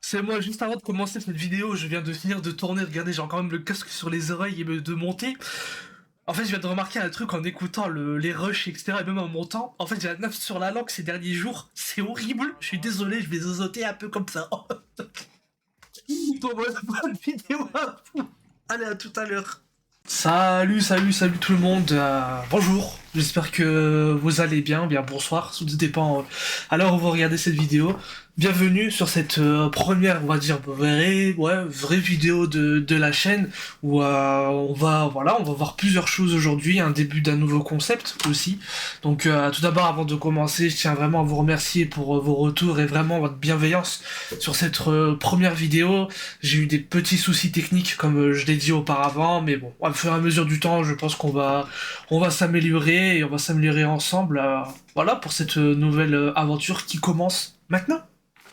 C'est moi, juste avant de commencer cette vidéo, je viens de finir de tourner, regardez, j'ai encore même le casque sur les oreilles et de monter. En fait, je viens de remarquer un truc en écoutant les rushs, etc., et même en montant. En fait, j'ai la neuf sur la langue ces derniers jours, c'est horrible, je suis désolé, je vais zozoter un peu comme ça. Donc voilà, bonne vidéo à vous. Allez, à tout à l'heure. Salut tout le monde, bonjour, j'espère que vous allez bien, bien bonsoir, tout dépend à l'heure où vous regardez cette vidéo. Bienvenue sur cette première, on va dire, vraie vidéo de la chaîne où on va voir plusieurs choses aujourd'hui, un début d'un nouveau concept aussi. Donc tout d'abord, avant de commencer, je tiens vraiment à vous remercier pour vos retours et vraiment votre bienveillance sur cette première vidéo. J'ai eu des petits soucis techniques comme je l'ai dit auparavant, mais bon, au fur et à mesure du temps, je pense on va s'améliorer et on va s'améliorer ensemble. Voilà pour cette nouvelle aventure qui commence maintenant.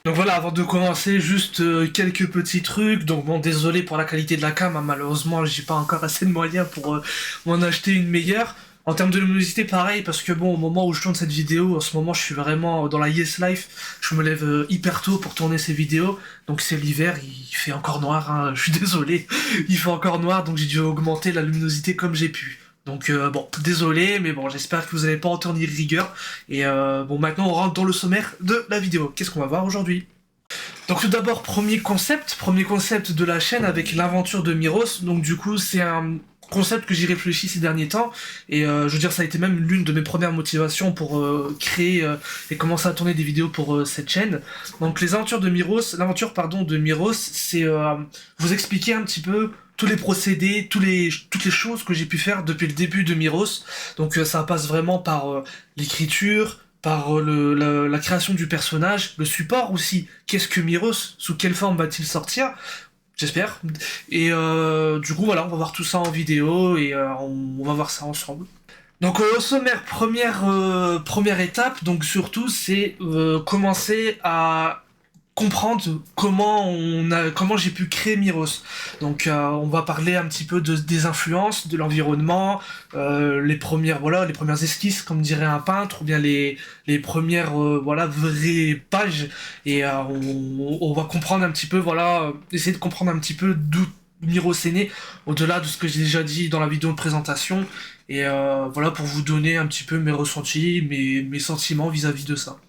Donc voilà, avant de commencer, juste quelques petits trucs. Donc bon, désolé pour la qualité de la cam, hein, malheureusement, j'ai pas encore assez de moyens pour m'en acheter une meilleure. En termes de luminosité, pareil, parce que bon, au moment où je tourne cette vidéo, en ce moment, je suis vraiment dans la Yes Life. Je me lève hyper tôt pour tourner ces vidéos. Donc c'est l'hiver, il fait encore noir, hein, je suis désolé. Il fait encore noir, donc j'ai dû augmenter la luminosité comme j'ai pu. Donc bon, désolé, mais bon, j'espère que vous n'allez pas en tenir rigueur. Et bon, maintenant on rentre dans le sommaire de la vidéo. Qu'est-ce qu'on va voir aujourd'hui? Donc tout d'abord, premier concept de la chaîne avec l'aventure de Miros. Donc du coup, c'est un concept que j'y réfléchis ces derniers temps. Et je veux dire, ça a été même l'une de mes premières motivations pour créer et commencer à tourner des vidéos pour cette chaîne. Donc l'aventure pardon de Miros, c'est vous expliquer un petit peu tous les procédés, toutes les choses que j'ai pu faire depuis le début de Miros. Donc ça passe vraiment par l'écriture, par la création du personnage, le support aussi. Qu'est-ce que Miros? Sous quelle forme va-t-il sortir? J'espère. Et du coup, voilà, on va voir tout ça en vidéo et on va voir ça ensemble. Donc au sommaire, première étape, donc surtout, c'est commencer à comprendre comment j'ai pu créer Miros. Donc on va parler un petit peu des influences, de l'environnement, les premières esquisses comme dirait un peintre, ou bien les premières vraies pages. Et on va comprendre un petit peu, essayer de comprendre un petit peu d'où Miros est né, au-delà de ce que j'ai déjà dit dans la vidéo de présentation. Et voilà, pour vous donner un petit peu mes ressentis, mes sentiments vis-à-vis de ça.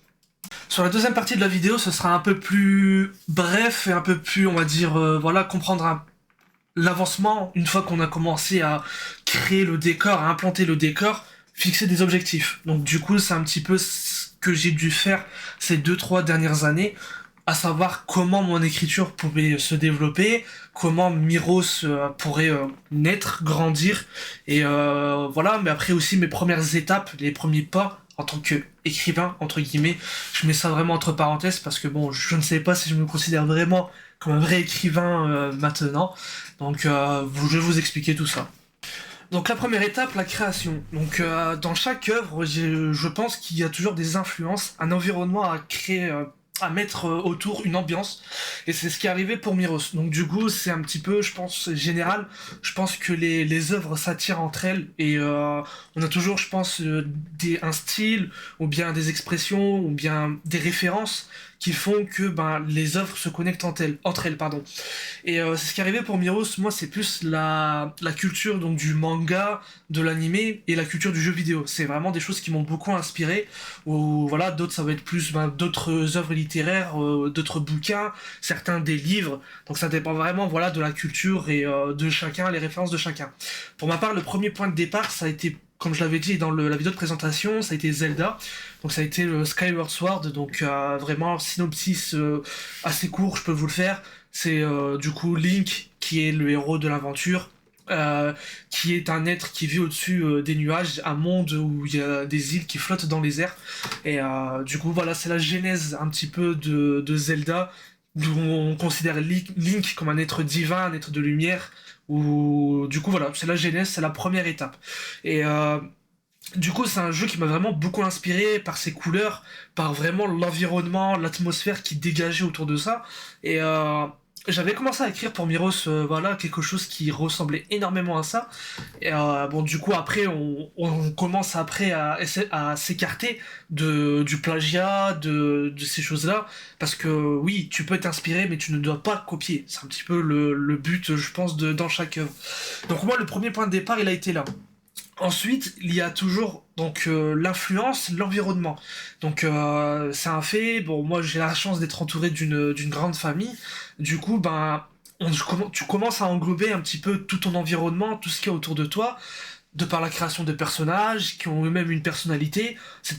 Sur la deuxième partie de la vidéo, ce sera un peu plus bref et un peu plus, on va dire, comprendre l'avancement une fois qu'on a commencé à créer le décor, à implanter le décor, fixer des objectifs. Donc du coup, c'est un petit peu ce que j'ai dû faire ces 2-3 dernières années, à savoir comment mon écriture pouvait se développer, comment Miros pourrait naître, grandir, et voilà, mais après aussi mes premières étapes, les premiers pas en tant que écrivain, entre guillemets, je mets ça vraiment entre parenthèses parce que bon, je ne sais pas si je me considère vraiment comme un vrai écrivain maintenant, donc je vais vous expliquer tout ça. Donc la première étape, la création. Donc dans chaque œuvre, je pense qu'il y a toujours des influences, un environnement à créer, à mettre autour, une ambiance. Et c'est ce qui est arrivé pour Miros. Donc du coup, c'est un petit peu, je pense, général. Je pense que les œuvres s'attirent entre elles et on a toujours, je pense, un style ou bien des expressions ou bien des références qui font que les œuvres se connectent entre elles, pardon. Et c'est ce qui est arrivé pour Miros. Moi, c'est plus la culture donc du manga, de l'animé et la culture du jeu vidéo. C'est vraiment des choses qui m'ont beaucoup inspiré. Ou voilà, d'autres ça va être plus d'autres œuvres littéraires, d'autres bouquins, certains des livres. Donc ça dépend vraiment voilà de la culture et de chacun, les références de chacun. Pour ma part, le premier point de départ, ça a été comme je l'avais dit dans la vidéo de présentation, ça a été Zelda. Donc ça a été le Skyward Sword. Donc vraiment synopsis assez court, je peux vous le faire. C'est du coup Link qui est le héros de l'aventure, qui est un être qui vit au-dessus des nuages, un monde où il y a des îles qui flottent dans les airs. Et du coup voilà, c'est la genèse un petit peu de Zelda, d'où on considère Link comme un être divin, un être de lumière. Ou du coup voilà, c'est la genèse, c'est la première étape. Et du coup, c'est un jeu qui m'a vraiment beaucoup inspiré par ses couleurs, par vraiment l'environnement, l'atmosphère qui dégageait autour de ça. Et j'avais commencé à écrire pour Miros, voilà, quelque chose qui ressemblait énormément à ça. Et bon, du coup, après, on commence après à s'écarter du plagiat, de ces choses-là, parce que oui, tu peux t'inspirer, mais tu ne dois pas copier. C'est un petit peu le but, je pense, dans chaque œuvre. Donc moi, le premier point de départ, il a été là. Ensuite, il y a toujours donc l'influence, l'environnement. Donc c'est un fait. Bon, moi j'ai la chance d'être entouré d'une grande famille. Du coup, ben tu commences à englober un petit peu tout ton environnement, tout ce qu'il y a autour de toi, de par la création de personnages qui ont eux-mêmes une personnalité. Ces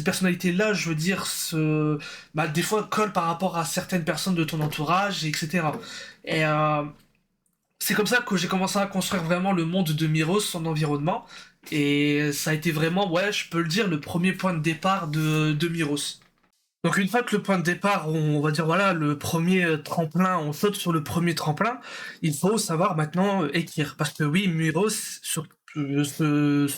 personnalités-là, je veux dire, des fois collent par rapport à certaines personnes de ton entourage, etc. Et c'est comme ça que j'ai commencé à construire vraiment le monde de Miros, son environnement. Et ça a été vraiment, ouais, je peux le dire, le premier point de départ de Miros. Donc une fois que le point de départ, on va dire voilà, le premier tremplin, on saute sur le premier tremplin, il faut savoir maintenant écrire. Parce que oui, Miros, sous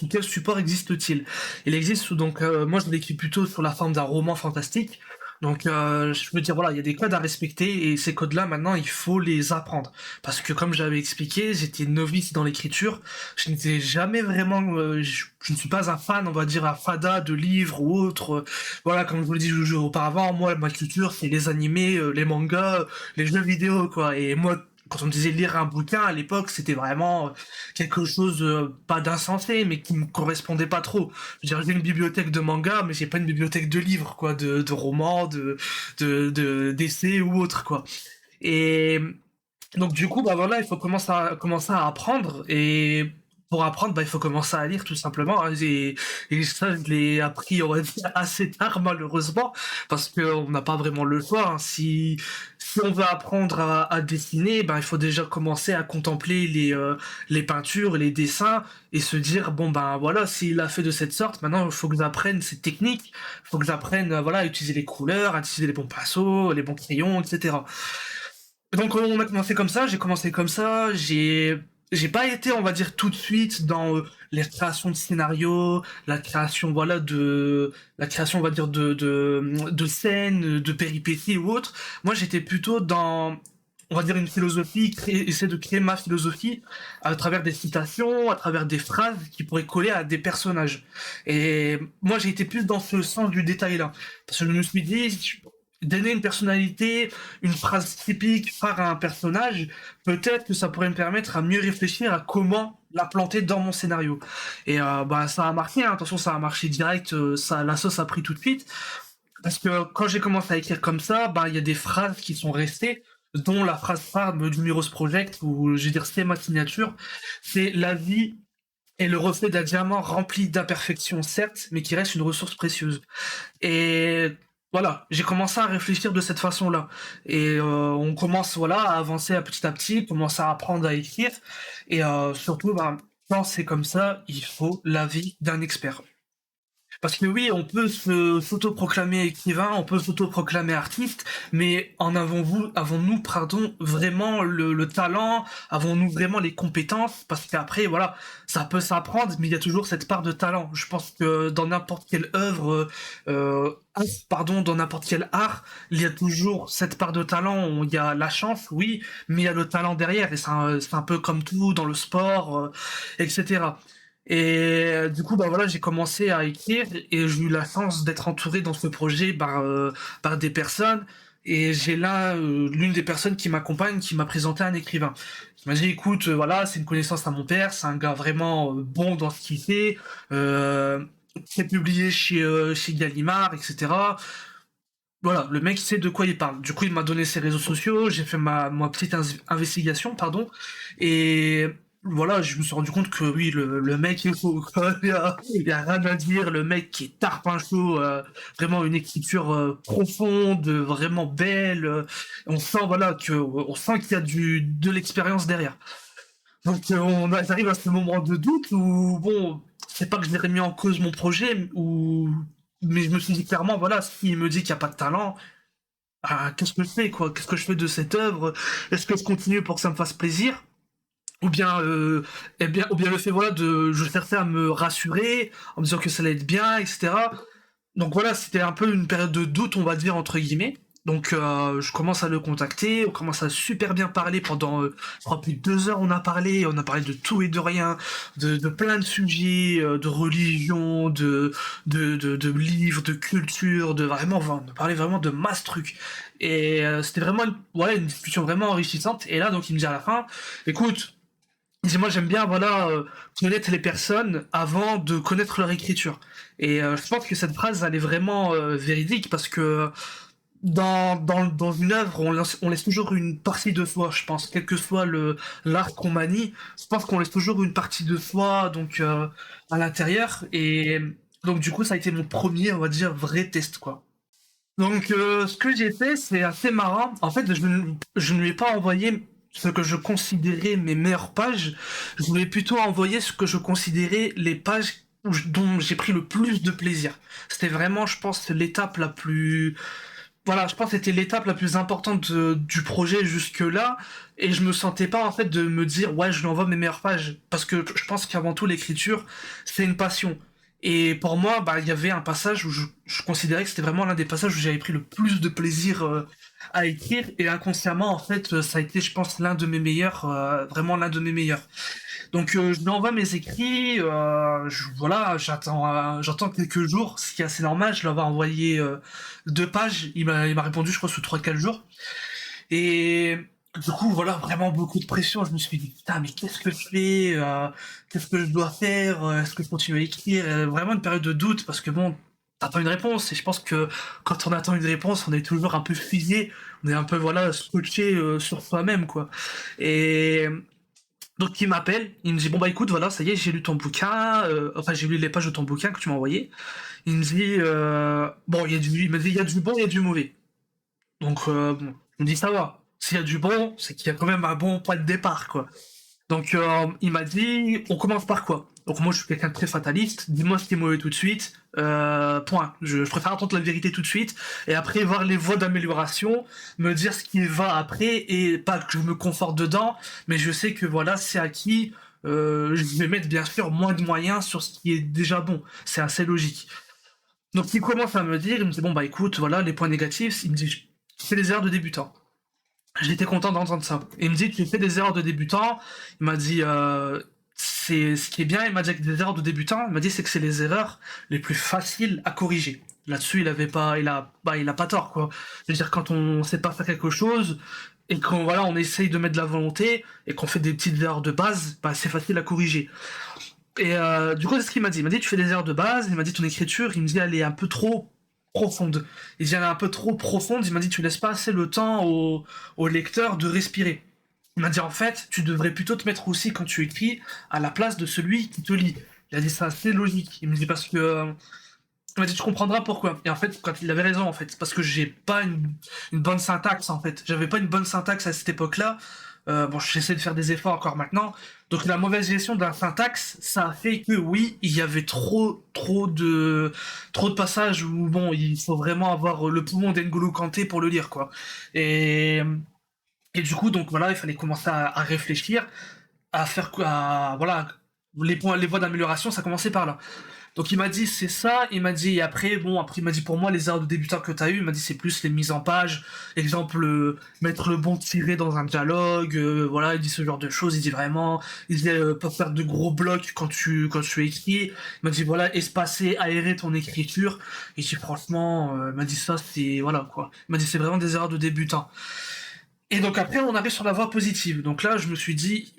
quel support existe-t-il? Il existe donc, moi je l'écris plutôt sur la forme d'un roman fantastique. Donc je veux dire voilà, il y a des codes à respecter et ces codes-là maintenant il faut les apprendre. Parce que comme j'avais expliqué, j'étais novice dans l'écriture, je n'étais jamais vraiment, je ne suis pas un fan, on va dire, un fada de livres ou autres. Voilà, comme je vous l'ai dit auparavant, moi, ma culture, c'est les animés, les mangas, les jeux vidéo, quoi. Et moi, quand on me disait lire un bouquin à l'époque, c'était vraiment quelque chose, pas d'insensé, mais qui me correspondait pas trop. Je veux dire, j'ai une bibliothèque de mangas, mais j'ai pas une bibliothèque de livres, quoi, de romans, d'essais ou autres, quoi. Et donc du coup, bah voilà, il faut commencer à apprendre et pour apprendre, bah, il faut commencer à lire tout simplement, hein. Et ça, je l'ai appris, on va dire, assez tard malheureusement, parce qu'on n'a pas vraiment le choix, hein. Si on veut apprendre à dessiner, ben, il faut déjà commencer à contempler les peintures, les dessins, et se dire, bon ben voilà, s'il a fait de cette sorte, maintenant il faut que j'apprenne cette technique, il faut que j'apprenne voilà, à utiliser les couleurs, à utiliser les bons pinceaux, les bons crayons, etc. Donc on a commencé comme ça, j'ai commencé comme ça, j'ai pas été, on va dire, tout de suite dans les créations de scénarios, la création, on va dire, de scènes, de péripéties ou autres. Moi, j'étais plutôt dans, on va dire, une philosophie, essayer de créer ma philosophie à travers des citations, à travers des phrases qui pourraient coller à des personnages. Et moi, j'ai été plus dans ce sens du détail-là. Parce que je me suis dit, donner une personnalité, une phrase typique par un personnage, peut-être que ça pourrait me permettre à mieux réfléchir à comment la planter dans mon scénario. Et bah ça a marché, hein. Attention, ça a marché direct, la sauce a pris tout de suite. Parce que quand j'ai commencé à écrire comme ça, bah il y a des phrases qui sont restées, dont la phrase phare du Miros Project, où je veux dire c'est ma signature, c'est la vie est le reflet d'un diamant rempli d'imperfections, certes, mais qui reste une ressource précieuse. Et voilà, j'ai commencé à réfléchir de cette façon-là. Et on commence voilà, à avancer à petit, commence à apprendre à écrire. Et surtout, ben, quand c'est comme ça, il faut l'avis d'un expert. Parce que oui, on peut s'autoproclamer écrivain, on peut s'autoproclamer artiste, mais avons-nous, pardon, vraiment le talent, avons-nous vraiment les compétences? Parce qu'après, voilà, ça peut s'apprendre, mais il y a toujours cette part de talent. Je pense que dans n'importe quelle œuvre, pardon, dans n'importe quel art, il y a toujours cette part de talent. Il y a la chance, oui, mais il y a le talent derrière, et c'est un peu comme tout dans le sport, etc. Et du coup, bah voilà, j'ai commencé à écrire et j'ai eu la chance d'être entouré dans ce projet par des personnes. Et j'ai là l'une des personnes qui m'accompagne qui m'a présenté un écrivain. Il m'a dit, écoute, voilà, c'est une connaissance à mon père, c'est un gars vraiment bon dans ce qu'il fait, qui est publié chez Gallimard, etc. Voilà, le mec sait de quoi il parle. Du coup, il m'a donné ses réseaux sociaux, j'ai fait ma petite investigation, pardon, et voilà, je me suis rendu compte que oui, le mec est faux, quoi. Il y a rien à dire, le mec qui est tarpin chaud, vraiment une écriture profonde, vraiment belle. On sent voilà on sent qu'il y a de l'expérience derrière. Donc arrive à ce moment de doute où bon, c'est pas que je n'ai remis en cause mon projet, mais je me suis dit clairement, voilà, s'il me dit qu'il n'y a pas de talent, ah, qu'est-ce que je fais, quoi? Qu'est-ce que je fais de cette œuvre? Est-ce que je continue pour que ça me fasse plaisir? Ou bien, ou bien le fait, voilà, je cherchais à me rassurer, en me disant que ça allait être bien, etc. Donc voilà, c'était un peu une période de doute, on va dire, entre guillemets. Donc je commence à le contacter, on commence à super bien parler pendant, je crois plus de 2 heures on a parlé de tout et de rien, de plein de sujets, de religion, de livres, de culture, de vraiment, enfin, on a parlé vraiment de masse trucs. Et c'était vraiment ouais, une discussion vraiment enrichissante. Et là, donc il me dit à la fin, écoute, il dit, moi j'aime bien voilà connaître les personnes avant de connaître leur écriture. Et je pense que cette phrase elle est vraiment véridique parce que dans une œuvre, on laisse toujours une partie de soi, je pense, quel que soit l'art qu'on manie, je pense qu'on laisse toujours une partie de soi donc à l'intérieur. Et donc du coup ça a été mon premier, on va dire, vrai test quoi. Donc ce que j'ai fait, c'est assez marrant. En fait, je ne lui ai pas envoyé ce que je considérais mes meilleures pages, je lui ai plutôt envoyé ce que je considérais les pages dont j'ai pris le plus de plaisir. C'était vraiment, je pense, l'étape la plus voilà, je pense que c'était l'étape la plus importante du projet jusque-là, et je me sentais pas en fait de me dire ouais je lui envoie mes meilleures pages, parce que je pense qu'avant tout l'écriture c'est une passion. Et pour moi, bah il y avait un passage où je considérais que c'était vraiment l'un des passages où j'avais pris le plus de plaisir à écrire, et inconsciemment en fait ça a été je pense l'un de mes meilleurs, vraiment l'un de mes meilleurs. Donc je lui envoie mes écrits, voilà, j'attends quelques jours, ce qui est assez normal, je lui avais envoyé 2 pages, il m'a répondu je crois sous 3 4 jours. Et du coup voilà, vraiment beaucoup de pression, je me suis dit putain mais qu'est-ce que je fais, qu'est-ce que je dois faire, est-ce que je continue à écrire. Vraiment une période de doute parce que bon, t'attends une réponse et je pense que quand on attend une réponse on est toujours un peu figé, on est un peu voilà scotché sur soi-même quoi. Et donc il m'appelle, il me dit bon bah écoute voilà ça y est j'ai lu ton bouquin, enfin j'ai lu les pages de ton bouquin que tu m'as envoyé. Il me dit bon il me dit il y a du bon et il y a du mauvais. Donc bon, il me dit ça va. S'il y a du bon, c'est qu'il y a quand même un bon point de départ quoi. Donc il m'a dit, on commence par quoi? Donc moi je suis quelqu'un de très fataliste, dis-moi ce qui est mauvais tout de suite, point. Je préfère entendre la vérité tout de suite, et après voir les voies d'amélioration, me dire ce qui va après, et pas que je me conforte dedans, mais je sais que voilà, c'est acquis, je vais mettre bien sûr moins de moyens sur ce qui est déjà bon, c'est assez logique. Donc il commence à me dire, il me dit bon bah écoute, voilà les points négatifs, il me dit c'est les erreurs de débutant. J'étais content d'entendre ça. Il me dit, tu fais des erreurs de débutant. Il m'a dit, c'est ce qui est bien. Il m'a dit que des erreurs de débutant. Il m'a dit, c'est que c'est les erreurs les plus faciles à corriger. Là-dessus, il avait pas, il a pas tort quoi. Je veux dire, quand on sait pas faire quelque chose et qu'on voilà, on essaye de mettre de la volonté et qu'on fait des petites erreurs de base, bah c'est facile à corriger. Et du coup, c'est ce qu'il m'a dit. Il m'a dit, tu fais des erreurs de base. Il m'a dit, ton écriture, il me dit, elle est un peu trop profonde. Il dit, elle est un peu trop profonde. Il m'a dit, tu laisses pas assez le temps au lecteur de respirer. Il m'a dit, en fait, tu devrais plutôt te mettre aussi, quand tu écris, à la place de celui qui te lit. Il a dit, ça, c'est logique. Il me dit, parce que... il m'a dit, tu comprendras pourquoi. Et en fait, quand il avait raison, en fait. Parce que j'ai pas une bonne syntaxe, en fait. J'avais pas une bonne syntaxe à cette époque-là. Bon, j'essaie de faire des efforts encore maintenant. Donc la mauvaise gestion de la syntaxe, ça a fait que oui, il y avait trop de passages où bon, il faut vraiment avoir le poumon d'N'Golo Kanté pour le lire quoi. Et et du coup donc voilà, il fallait commencer à réfléchir, à faire quoi, voilà, les voies d'amélioration, ça commençait par là. Donc il m'a dit c'est ça, il m'a dit et après bon après il m'a dit pour moi les erreurs de débutant que t'as eu, il m'a dit c'est plus les mises en page, exemple mettre le bon tiret dans un dialogue, voilà il dit ce genre de choses, il dit vraiment, il dit pas faire de gros blocs quand tu écris, il m'a dit voilà espacer, aérer ton écriture, et j'ai franchement il m'a dit ça c'est voilà quoi, il m'a dit c'est vraiment des erreurs de débutant. Et donc après on arrive sur la voie positive, donc là je me suis dit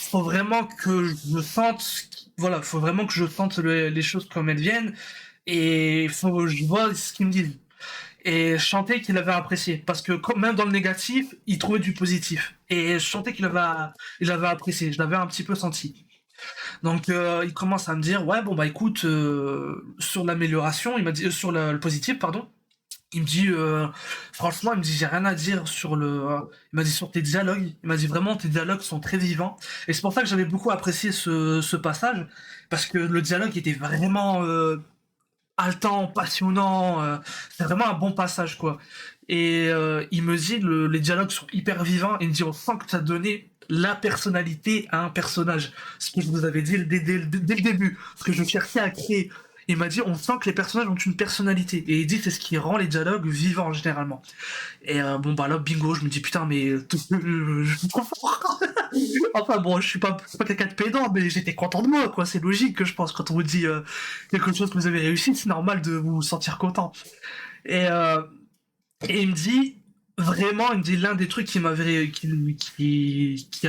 faut vraiment que je sente, voilà, faut vraiment que je sente les choses comme elles viennent, et faut que je vois ce qu'ils me disent. Et je sentais qu'il avait apprécié, parce que même dans le négatif, il trouvait du positif. Et je sentais il avait apprécié, je l'avais un petit peu senti. Donc il commence à me dire, ouais, bon bah écoute, sur l'amélioration, il m'a dit, sur le positif, pardon, il me dit, franchement, il me dit, j'ai rien à dire sur il m'a dit sur tes dialogues. Il m'a dit vraiment, tes dialogues sont très vivants. Et c'est pour ça que j'avais beaucoup apprécié ce passage, parce que le dialogue était vraiment haletant, passionnant. C'est vraiment un bon passage, quoi. Et il me dit, les dialogues sont hyper vivants. Il me dit, on sent que tu as donné la personnalité à un personnage. Ce que je vous avais dit dès le début. Ce que je cherchais à créer. Il m'a dit, on sent que les personnages ont une personnalité. Et il dit, c'est ce qui rend les dialogues vivants, généralement. Et bon, bah là, bingo, je me dis, putain, mais... je suis trop fort. Enfin bon, je suis pas quelqu'un de pédant, mais j'étais content de moi, quoi. C'est logique que je pense, quand on vous dit quelque chose que vous avez réussi, c'est normal de vous sentir content. Et, euh, et il me dit, vraiment, il me dit l'un des trucs qui a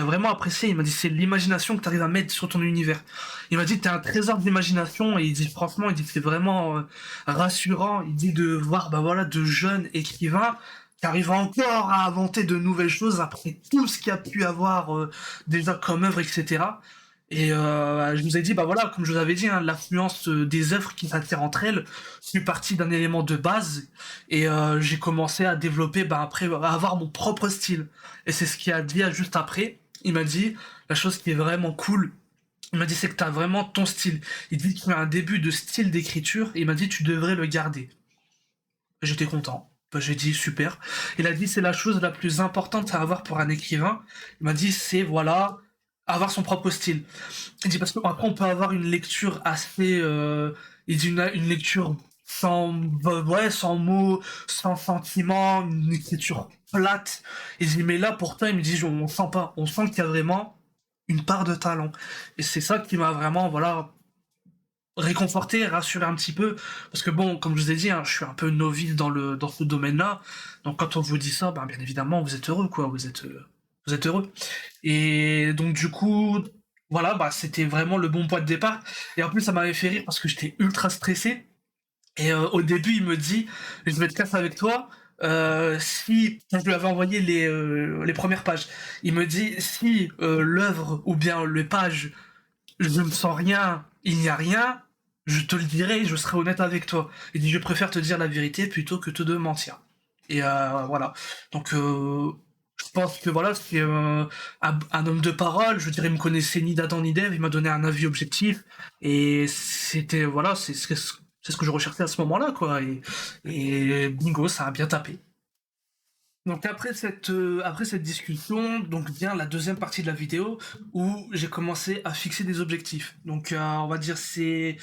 vraiment apprécié, il m'a dit c'est l'imagination que tu arrives à mettre sur ton univers. Il m'a dit t'es un trésor d'imagination et il dit franchement, il dit c'est vraiment rassurant, il dit de voir bah voilà de jeunes écrivains qui arrivent encore à inventer de nouvelles choses après tout ce qu'il y a pu avoir déjà comme œuvre, etc. Et je vous ai dit, bah voilà, comme je vous avais dit, hein, l'affluence des œuvres qui s'attirent entre elles, c'est partie d'un élément de base et j'ai commencé à développer, bah, après, à avoir mon propre style. Et c'est ce qu'il a dit juste après. Il m'a dit, la chose qui est vraiment cool, il m'a dit, c'est que t'as vraiment ton style. Il dit que tu as un début de style d'écriture, et il m'a dit, tu devrais le garder. J'étais content. Bah, j'ai dit, super. Il a dit, c'est la chose la plus importante à avoir pour un écrivain. Il m'a dit, c'est, voilà, avoir son propre style. Il dit, parce qu'après, on peut avoir une lecture assez... il dit, une lecture sans, bah, ouais, sans mots, sans sentiment, une écriture plate. Il dit, mais là, pourtant, il me dit, on sent pas. On sent qu'il y a vraiment une part de talent. Et c'est ça qui m'a vraiment, voilà, réconforté, rassuré un petit peu. Parce que bon, comme je vous ai dit, hein, je suis un peu novice dans ce domaine-là. Donc quand on vous dit ça, ben, bien évidemment, vous êtes heureux, quoi. Vous êtes heureux. Et donc du coup, voilà, bah, c'était vraiment le bon point de départ. Et en plus, ça m'avait fait rire parce que j'étais ultra stressé. Et au début, il me dit, je vais être casse avec toi. Si je lui avais envoyé les premières pages, il me dit si l'œuvre ou bien les pages, je ne sens rien, il n'y a rien, je te le dirai, je serai honnête avec toi. Il dit je préfère te dire la vérité plutôt que te mentir. Et voilà. Donc je pense que voilà, c'est un homme de parole. Je veux dire, il me connaissait ni d'Adam ni d'Ève, il m'a donné un avis objectif. Et c'était voilà, c'est ce que je recherchais à ce moment-là, quoi. Et bingo, ça a bien tapé. Donc après cette discussion, donc vient la deuxième partie de la vidéo où j'ai commencé à fixer des objectifs. Donc on va dire ce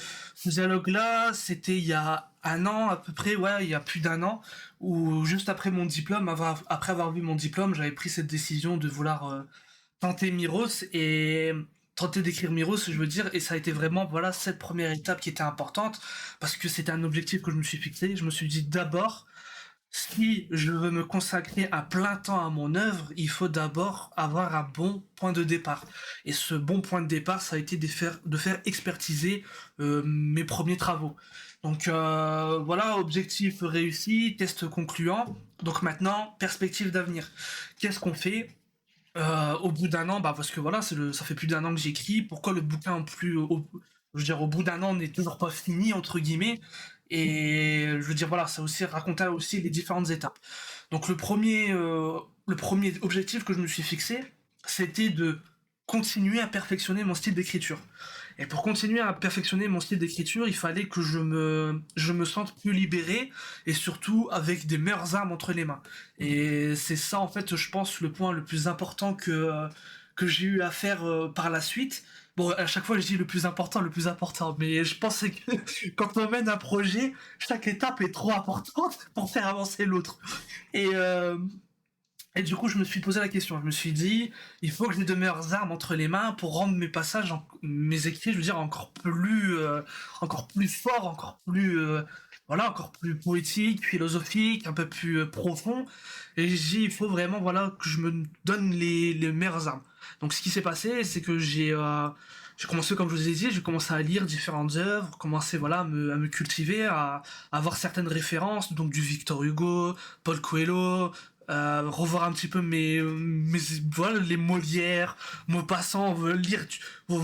dialogue-là, c'était il y a un an à peu près, ouais, il y a plus d'un an, où juste après mon diplôme, après avoir vu mon diplôme, j'avais pris cette décision de vouloir tenter Miros et tenter d'écrire Miros, je veux dire, et ça a été vraiment voilà cette première étape qui était importante parce que c'était un objectif que je me suis fixé. Je me suis dit d'abord si je veux me consacrer à plein temps à mon œuvre, il faut d'abord avoir un bon point de départ. Et ce bon point de départ, ça a été de faire expertiser mes premiers travaux. Donc voilà, objectif réussi, test concluant. Donc maintenant, perspective d'avenir. Qu'est-ce qu'on fait au bout d'un an? Bah parce que voilà, ça fait plus d'un an que j'écris. Pourquoi le bouquin je veux dire, au bout d'un an n'est toujours pas fini entre guillemets? Et je veux dire, voilà, ça aussi raconter aussi les différentes étapes. Donc le premier objectif que je me suis fixé, c'était de continuer à perfectionner mon style d'écriture. Et pour continuer à perfectionner mon style d'écriture, il fallait que je me sente plus libéré et surtout avec des meilleures armes entre les mains. Et c'est ça, en fait, je pense, le point le plus important que j'ai eu à faire par la suite. Bon, à chaque fois, je dis le plus important, mais je pense que quand on mène un projet, chaque étape est trop importante pour faire avancer l'autre. Et, euh, et du coup, je me suis posé la question. Je me suis dit, il faut que j'ai de meilleures armes entre les mains pour rendre mes passages, mes écrits, je veux dire, encore plus forts, encore plus, voilà, encore plus poétiques, philosophiques, un peu plus profonds. Et j'ai dit, il faut vraiment, voilà, que je me donne les meilleures armes. Donc, ce qui s'est passé, c'est que j'ai commencé, comme je vous ai dit, j'ai commencé à lire différentes œuvres, commencé, voilà, à me cultiver, à avoir certaines références, donc du Victor Hugo, Paul Coelho, revoir un petit peu voilà, les Molières, Maupassant, vous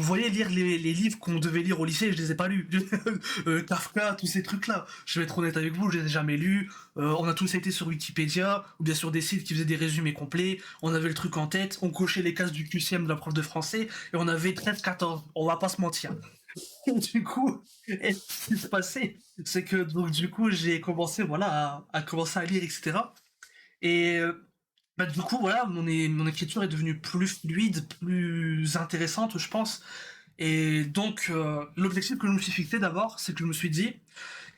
voyez lire les livres qu'on devait lire au lycée, je les ai pas lus. Kafka, tous ces trucs-là. Je vais être honnête avec vous, je les ai jamais lus. On a tous été sur Wikipédia, ou bien sur des sites qui faisaient des résumés complets. On avait le truc en tête, on cochait les cases du QCM de la prof de français, et on avait 13-14. On va pas se mentir. Du coup, et ce qui se passait, c'est que donc du coup j'ai commencé voilà à commencer à lire, etc. Et bah, du coup, voilà, mon écriture est devenue plus fluide, plus intéressante, je pense. Et donc, l'objectif que je me suis fixé d'abord, c'est que je me suis dit,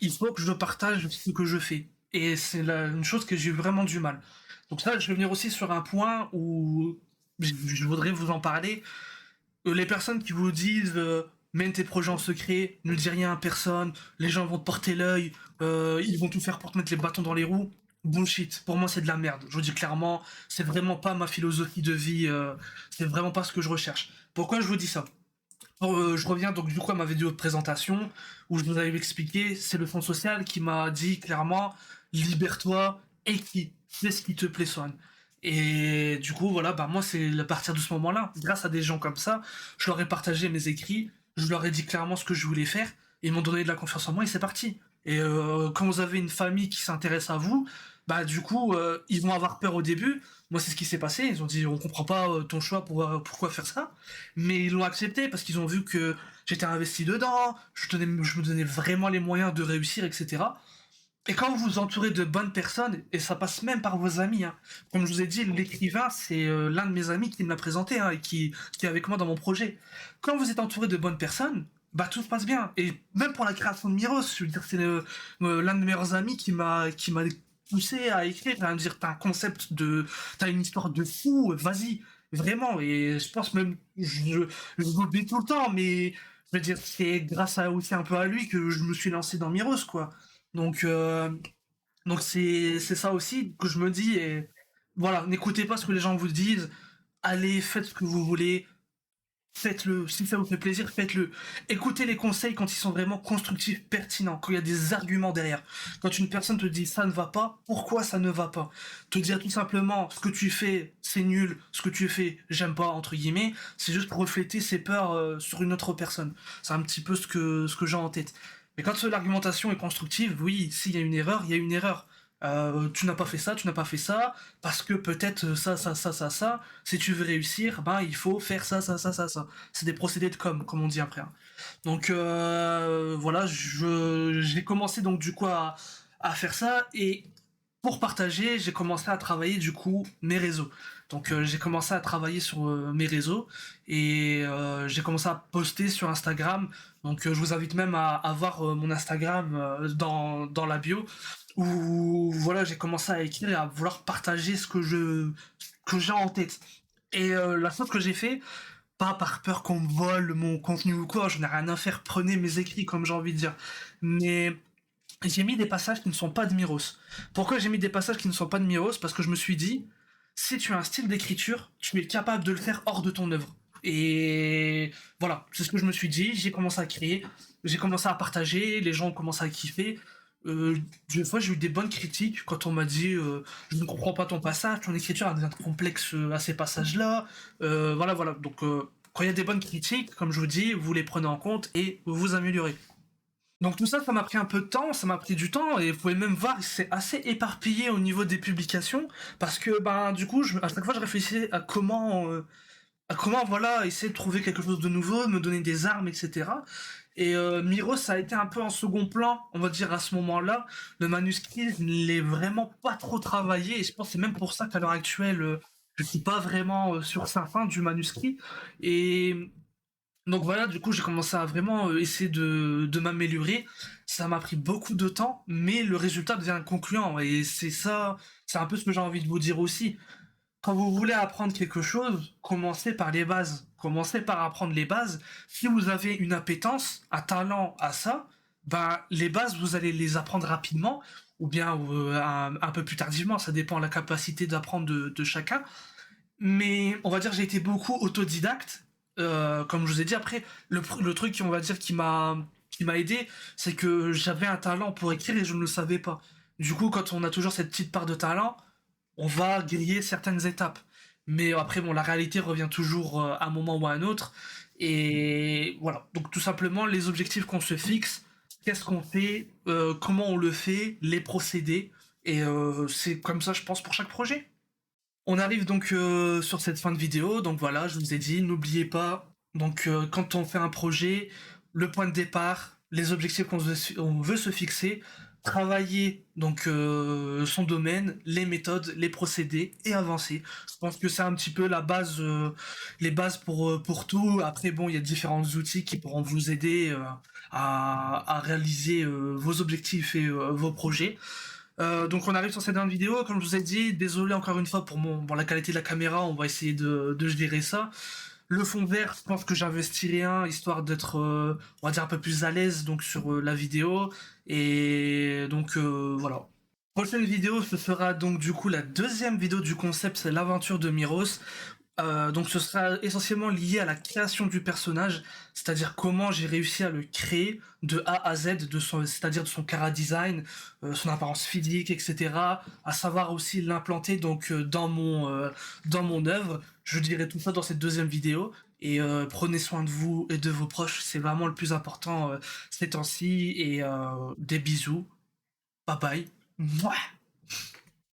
il faut que je partage ce que je fais. Et c'est une chose que j'ai eu vraiment du mal. Donc ça, je vais venir aussi sur un point où je voudrais vous en parler. Les personnes qui vous disent mène tes projets en secret, ne dis rien à personne, les gens vont te porter l'œil, ils vont tout faire pour te mettre les bâtons dans les roues. Bullshit, pour moi c'est de la merde. Je vous dis clairement, c'est vraiment pas ma philosophie de vie, c'est vraiment pas ce que je recherche. Pourquoi je vous dis ça? Je reviens donc du coup à ma vidéo de présentation où je vous avais expliqué, c'est le Fonds social qui m'a dit clairement libère-toi et qui fais ce qui te plaît, Swan. Et du coup voilà, bah moi c'est à partir de ce moment-là, grâce à des gens comme ça, je leur ai partagé mes écrits, je leur ai dit clairement ce que je voulais faire, et ils m'ont donné de la confiance en moi et c'est parti. Et quand vous avez une famille qui s'intéresse à vous, bah du coup ils vont avoir peur au début. Moi c'est ce qui s'est passé, ils ont dit on comprend pas ton choix pour pourquoi faire ça, mais ils l'ont accepté parce qu'ils ont vu que j'étais investi dedans, je me donnais vraiment les moyens de réussir, etc. Et quand vous vous entourez de bonnes personnes, et ça passe même par vos amis, hein. Comme je vous ai dit, l'écrivain, c'est l'un de mes amis qui me l'a présenté, hein, et qui est avec moi dans mon projet. Quand vous êtes entouré de bonnes personnes, bah tout se passe bien. Et même pour la création de Miros, je veux dire, c'est l'un de mes meilleurs amis qui m'a poussé à écrire, à me dire, t'as une histoire de fou, vas-y, vraiment. Et je pense même, je vous le dis tout le temps, mais je veux dire, c'est grâce à aussi un peu à lui que je me suis lancé dans Miros, quoi. Donc, c'est ça aussi que je me dis. Et voilà, n'écoutez pas ce que les gens vous disent. Allez, faites ce que vous voulez. Faites-le. Si ça vous fait plaisir, faites-le. Écoutez les conseils quand ils sont vraiment constructifs, pertinents, quand il y a des arguments derrière. Quand une personne te dit ça ne va pas, pourquoi ça ne va pas? Te dire tout simplement ce que tu fais, c'est nul, ce que tu fais, j'aime pas, entre guillemets, c'est juste pour refléter ses peurs sur une autre personne. C'est un petit peu ce que j'ai en tête. Mais quand l'argumentation est constructive, oui, s'il y a une erreur, il y a une erreur. Tu n'as pas fait ça, tu n'as pas fait ça, parce que peut-être ça. Si tu veux réussir, ben il faut faire ça. C'est des procédés de comme on dit après, hein. Donc voilà, j'ai commencé donc du coup à faire ça et pour partager, j'ai commencé à travailler du coup mes réseaux. Donc j'ai commencé à travailler sur mes réseaux et j'ai commencé à poster sur Instagram. Donc je vous invite même à voir mon Instagram dans la bio où voilà, j'ai commencé à écrire et à vouloir partager ce que j'ai en tête. Et la chose que j'ai fait, pas par peur qu'on me vole mon contenu ou quoi, j'en ai rien à faire, prenez mes écrits comme j'ai envie de dire. Mais j'ai mis des passages qui ne sont pas de Miros. Pourquoi j'ai mis des passages qui ne sont pas de Miros? Parce que je me suis dit, si tu as un style d'écriture, tu es capable de le faire hors de ton œuvre. Et voilà, c'est ce que je me suis dit, j'ai commencé à créer, j'ai commencé à partager, les gens ont commencé à kiffer. Des fois j'ai eu des bonnes critiques quand on m'a dit je ne comprends pas ton passage, ton écriture a des complexe à ces passages-là. Voilà. Donc quand il y a des bonnes critiques, comme je vous dis, vous les prenez en compte et vous vous améliorez. Donc tout ça, ça m'a pris un peu de temps, ça m'a pris du temps, et vous pouvez même voir, c'est assez éparpillé au niveau des publications, parce que ben du coup, à chaque fois, je réfléchissais à comment voilà, essayer de trouver quelque chose de nouveau, me donner des armes, etc. Et Miro, ça a été un peu en second plan, on va dire à ce moment-là. Le manuscrit, je ne l'ai vraiment pas trop travaillé, et je pense que c'est même pour ça qu'à l'heure actuelle, je suis pas vraiment sur sa fin du manuscrit. Et donc voilà, du coup, j'ai commencé à vraiment essayer de m'améliorer. Ça m'a pris beaucoup de temps, mais le résultat devient concluant. Et c'est ça, c'est un peu ce que j'ai envie de vous dire aussi. Quand vous voulez apprendre quelque chose, commencez par les bases. Commencez par apprendre les bases. Si vous avez une appétence, un talent à ça, ben les bases, vous allez les apprendre rapidement, ou bien un peu plus tardivement. Ça dépend de la capacité d'apprendre de chacun. Mais on va dire que j'ai été beaucoup autodidacte. Comme je vous ai dit, après, le truc, on va dire, qui m'a aidé, c'est que j'avais un talent pour écrire et je ne le savais pas. Du coup, quand on a toujours cette petite part de talent, on va griller certaines étapes. Mais après, bon, la réalité revient toujours à un moment ou à un autre. Et voilà. Donc, tout simplement, les objectifs qu'on se fixe, qu'est-ce qu'on fait, comment on le fait, les procédés. Et c'est comme ça, je pense, pour chaque projet. On arrive donc sur cette fin de vidéo, donc voilà, je vous ai dit, n'oubliez pas, donc quand on fait un projet, le point de départ, les objectifs on veut se fixer, travailler donc son domaine, les méthodes, les procédés et avancer. Je pense que c'est un petit peu la base, les bases pour tout. Après, bon, il y a différents outils qui pourront vous aider à réaliser vos objectifs et vos projets. Donc on arrive sur cette dernière vidéo, comme je vous ai dit, désolé encore une fois pour la qualité de la caméra, on va essayer de gérer ça. Le fond vert, je pense que j'investirai un, histoire d'être, on va dire, un peu plus à l'aise donc sur la vidéo. Et donc voilà. Prochaine vidéo, ce sera donc du coup la deuxième vidéo du concept, c'est l'aventure de Miros. Donc ce sera essentiellement lié à la création du personnage, c'est-à-dire comment j'ai réussi à le créer de A à Z, c'est-à-dire de son cara design, son apparence physique, etc. À savoir aussi l'implanter donc dans mon œuvre. Je dirai tout ça dans cette deuxième vidéo. Et prenez soin de vous et de vos proches, c'est vraiment le plus important ces temps-ci. Et des bisous, bye bye. Mouah.